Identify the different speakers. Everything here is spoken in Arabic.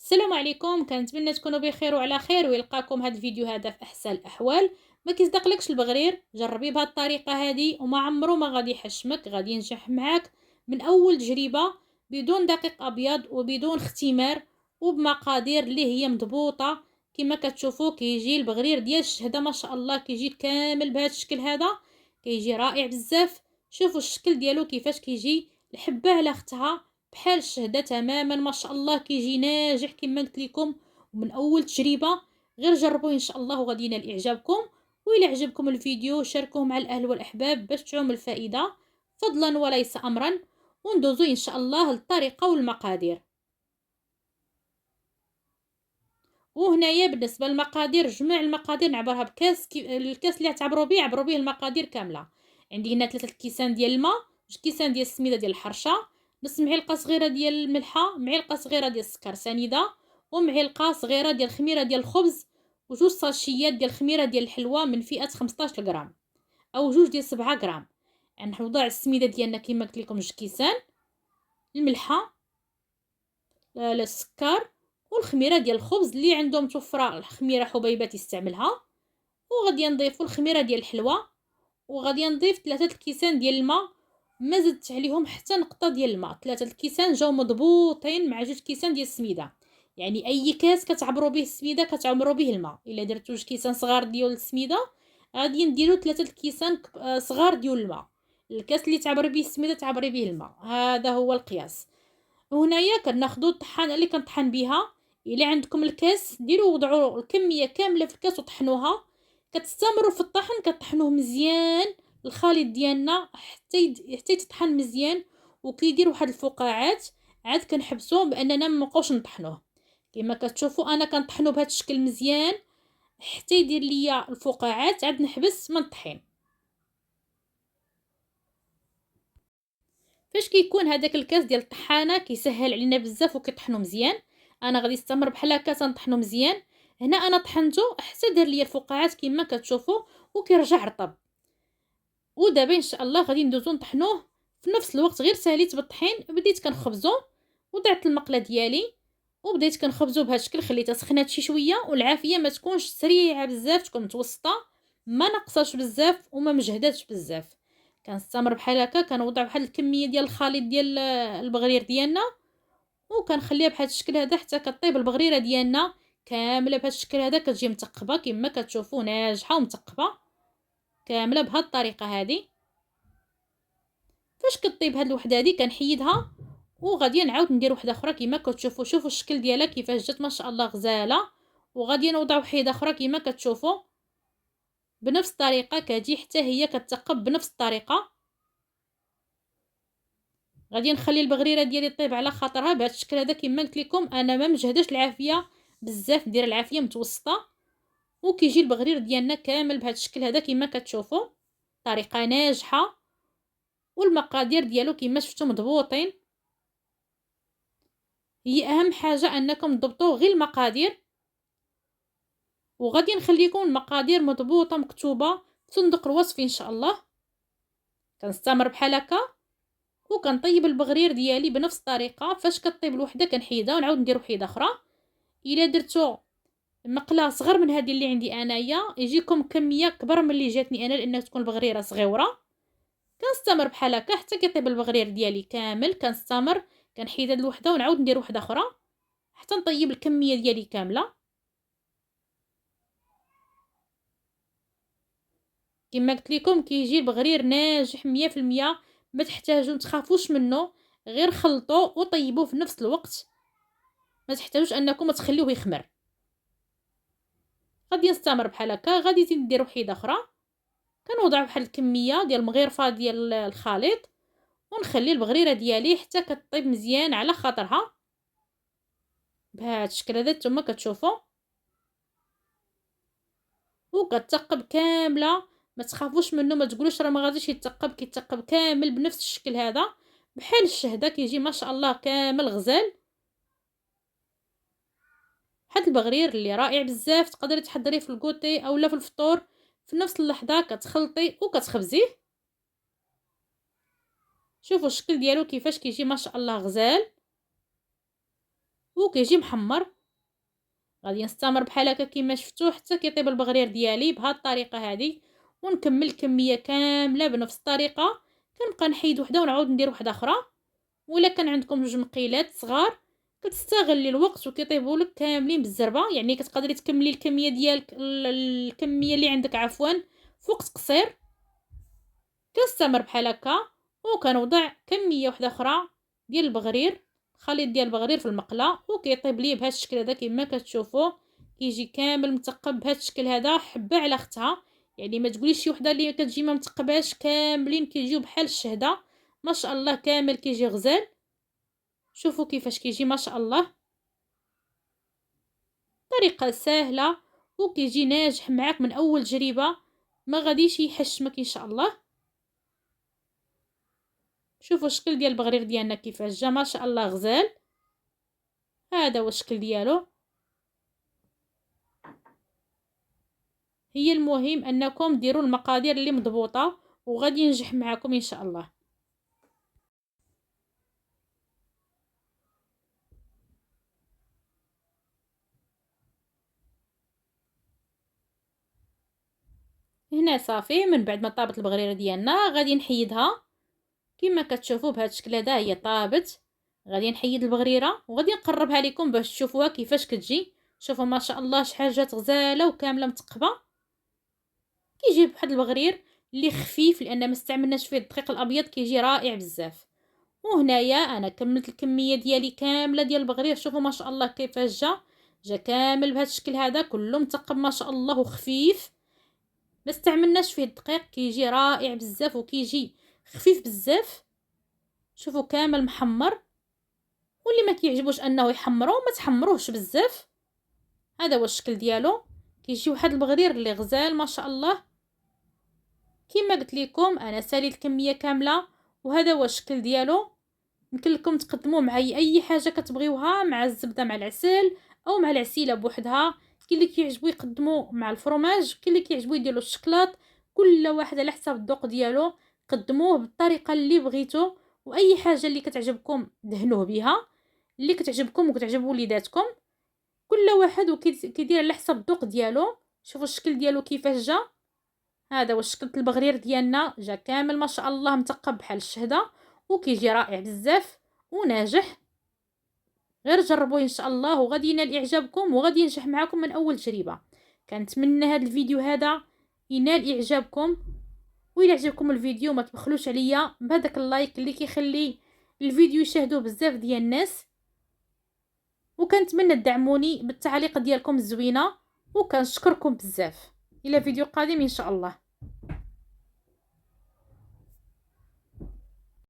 Speaker 1: السلام عليكم، كنتمنى تكونوا بخير وعلى خير ويلقاكم هذا الفيديو هذا في احسن الاحوال. ما كيصدقلكش البغرير؟ جربي بهذه الطريقه هذه وما عمره ما غادي يحشمك، غادي ينجح معاك من اول تجربه، بدون دقيق ابيض وبدون اختمار، وبمقادير اللي هي مضبوطه. كما كتشوفوا كيجي البغرير ديال الشهده ما شاء الله، كيجي كامل بهذا الشكل هذا، كيجي رائع بزاف. شوفوا الشكل ديالو كيفاش كيجي، الحبه على اختها بحال الشهده تماما ما شاء الله، كيجي ناجح كما قلت لكم ومن اول تجربه. غير جربوه ان شاء الله وغادي ينال اعجابكم. والى عجبكم الفيديو شاركوه مع الاهل والاحباب باش تعم الفائده، فضلا وليس امرا. وندوزو ان شاء الله للطريقه والمقادير. وهنايا بالنسبه للمقادير، جميع المقادير نعبرها بكاس، الكاس اللي تعبروا به عبروا به المقادير كامله. عندي هنا 3 كيسان ديال الماء، 2 كيسان ديال السميده ديال الحرشه، نص معلقه صغيره ديال الملحه، معلقه صغيره ديال السكر سنيده، ومعلقه صغيره ديال الخميره ديال الخبز، وجوج ساشيات ديال الخميره ديال الحلوى من فئه 15 غرام او جوج ديال 7 غرام. يعني نوضع السميده ديالنا كما قلت لكم 2 كيسان، الملحه، السكر، والخميره ديال الخبز اللي عندهم متوفره الخميره حبيبات يستعملها. وغادي نضيفوا الخميره ديال الحلوى، وغادي نضيف 3 الكيسان ديال الماء. ما زدت عليهم حتى نقطه ديال الماء، 3 الكيسان جاو مضبوطين مع 2 كيسان ديال السميده. يعني اي كاس كتعبروا به السميده كتعمروا به الماء. الا درتو 2 كيسان صغار ديال السميده، غادي نديروا 3 الكيسان صغار ديال الماء. الكاس اللي تعبري به السميده تعبري به الماء، هذا هو القياس. وهنايا كناخذوا الطحانه اللي كنطحن بها. الا عندكم الكاس ديروا وضعوا الكميه كامله في الكاس وطحنوها. كتستمروا في الطحن، كطحنوه مزيان الخليط ديالنا حتى يتطحن مزيان. وكيدير واحد الفقاعات، عاد كنحبسوه باننا ما نبقاوش نطحنوه. كما كتشوفوا انا كنطحنو بهذا الشكل مزيان حتى يدير ليا الفقاعات، عاد نحبس من الطحين. فاش كيكون هذاك الكاس ديال الطحانه كيسهل علينا بزاف وكيطحنو مزيان. انا غادي نستمر بحال هكا تنطحنو مزيان. هنا انا طحنته حتى دار ليا الفقاعات كما كتشوفوا، وكيرجع رطب. ودابا ان شاء الله غادي ندوزو نطحنوه في نفس الوقت. غير ساليت بالطحين، بديت كنخبزو، وضعت المقله ديالي وبديت كنخبزو بهذا الشكل. خليتها سخنات شي شويه، والعافيه ما تكونش سريعه بزاف، تكون متوسطه، ما نقصاش بزاف وما مجهداتش بزاف. كنستمر بحال هكا، كنوضع واحد الكميه ديال الخليط ديال البغرير ديالنا، وكنخليها بهذا الشكل هذا حتى كطيب البغريره ديالنا كامله بهذا الشكل هذا. كتجي متقبه كما كتشوفوا، ناجحه ومتقبه كامله بهذه الطريقه هذه. فاش كطيب هاد الوحده هذه كنحيدها، وغادي نعاود ندير وحده اخرى كما كتشوفوا. شوفوا الشكل ديالها كيفاش جات ما شاء الله غزاله. وغادي نوضع وحده اخرى كما كتشوفوا بنفس الطريقه، كتجي حتى هي كتثقب بنفس الطريقه. غادي نخلي البغريره ديالي طيب على خاطرها بهذا الشكل هذا. كما قلت لكم انا ما مجهداش العافيه بزاف، ندير العافيه متوسطه. وكيجي البغرير ديالنا كامل بهذا الشكل هذا كما كتشوفوا، طريقه ناجحه. والمقادير ديالو كما شفتوا مضبوطين. هي اهم حاجه انكم تضبطوا غير المقادير، وغادي نخليكم المقادير مضبوطه مكتوبه في صندوق الوصف ان شاء الله. كنستمر بحال هكا وكنطيب البغرير ديالي بنفس الطريقه. فاش كطيب الوحده كنحيدها ونعاود ندير وحده اخرى. الا درتو مقله صغر من هذه اللي عندي انايا يجيكم كميه كبر من اللي جاتني انا، لانها تكون البغريره صغيره. كنستمر بحال هكا حتى كيطيب البغرير ديالي كامل. كنستمر كنحيد هاد الوحده ونعاود ندير وحده اخرى حتى نطيب الكميه ديالي كامله. كما قلت لكم كيجي البغرير ناجح 100%. ما تحتاجوا تخافوش منه، غير خلطوه وطيبوه في نفس الوقت. ما تحتاجوش انكم تخليوه يخمر. غادي نستمر بحال هكا. غادي نزيد ندير وحده اخرى. كنوضع واحد الكميه ديال المغرفه ديال الخليط، ونخلي البغريره ديالي حتى كطيب مزيان على خاطرها بهذا الشكل هذا نتوما كتشوفوا. وكتثقب كامله، ما تخافوش منه، ما تقولوش راه ما غاديش يتثقب. كيتثقب كامل بنفس الشكل هذا بحال الشهده. كيجي ما شاء الله كامل غزال. هاد البغرير اللي رائع بزاف، تقدري تحضريه في الكوتي اولا في الفطور. في نفس اللحظه كتخلطي وكتخبزيه. شوفوا الشكل ديالو كيفاش كيجي ما شاء الله غزال. وكيجي محمر. غادي نستمر بحال هكا كما شفتوا حتى كيطيب البغرير ديالي بهذه الطريقه هذه، ونكمل الكميه كامله بنفس الطريقه. كنبقى نحيد وحده ونعاود ندير وحده اخرى. ولا كان عندكم جوج مقيلات صغار كتستغلي الوقت وكيطيبوا لك كاملين بالزربه، يعني كتقدري تكملي الكميه ديالك الكميه اللي عندك عفوا في وقت قصير. كنستمر بحال هكا وكنوضع كميه وحده اخرى ديال البغرير، الخليط ديال البغرير في المقله، وكيطيب لي بهذا الشكل هذا كما كتشوفوا. كيجي كامل مثقب بهذا الشكل هذا، حبه على اختها. يعني ما تقوليش شي وحده اللي كتجي ما مثقباش، كاملين كيجيو بحال الشهده ما شاء الله، كامل كيجي غزال. شوفوا كيفاش كيجي ما شاء الله، طريقه سهله وكيجي ناجح معاك من اول تجربه، ما غاديش يحشمك ان شاء الله. شوفوا الشكل ديال البغرير ديالنا كيفاش جا ما شاء الله غزال. هذا هو الشكل ديالو. هي المهم انكم ديروا المقادير اللي مضبوطه وغادي ينجح معكم ان شاء الله. هنا صافي، من بعد ما طابت البغريره ديالنا غادي نحيدها كما كتشوفوا بهذا الشكل هذا. هي طابت، غادي نحيد البغريره وغادي نقربها لكم باش تشوفوها كيفاش كتجي. شوفوا ما شاء الله شحال جات غزاله وكامله متقبه. كيجي بواحد البغرير اللي خفيف لان ما استعملناش فيه الدقيق الابيض، كيجي رائع بزاف. وهنايا انا كملت الكميه ديالي كامله ديال البغرير. شوفوا ما شاء الله كيفاش جا كامل بهذا الشكل هذا، كله مثقب ما شاء الله وخفيف، ما استعملناش فيه الدقيق. كيجي رائع بزاف وكيجي خفيف بزاف. شوفوا كامل محمر. واللي ما كيعجبوش انه يحمروه ما تحمروهش بزاف. هذا هو الشكل ديالو. كيجي واحد البغرير اللي غزال ما شاء الله. كما قلت لكم انا ساليت الكميه كامله، وهذا هو الشكل ديالو. يمكن لكم تقدموه مع اي حاجه كتبغيوها، مع الزبده مع العسل او مع العسيله بوحدها. كاين اللي كيعجبو يقدموه مع الفرماج، كاين اللي كيعجبو يديروا الشكلاط. كل واحد على حسب الذوق ديالو، قدموه بالطريقه اللي بغيتو. واي حاجه اللي كتعجبكم دهنوه بها، اللي كتعجبكم وكتعجب وليداتكم. كل واحد وكيدير على حسب الذوق ديالو. شوفوا الشكل ديالو كيفاش جا. هذا هو شكل البغرير ديالنا، جا كامل ما شاء الله مثقب بحال الشهده وكيجي رائع بزاف وناجح. غير جربوه ان شاء الله وغادي ينال اعجابكم وغادي ينجح معكم من اول تجربه. كنتمنى هذا الفيديو هذا ينال اعجابكم. وإلا عجبكم الفيديو ما تبخلوش عليا بهذاك اللايك اللي كيخلي الفيديو يشاهدوه بزاف ديال الناس. وكنتمنى تدعموني بالتعليق ديالكم الزوينه، وكنشكركم بزاف. الى فيديو قادم ان شاء الله.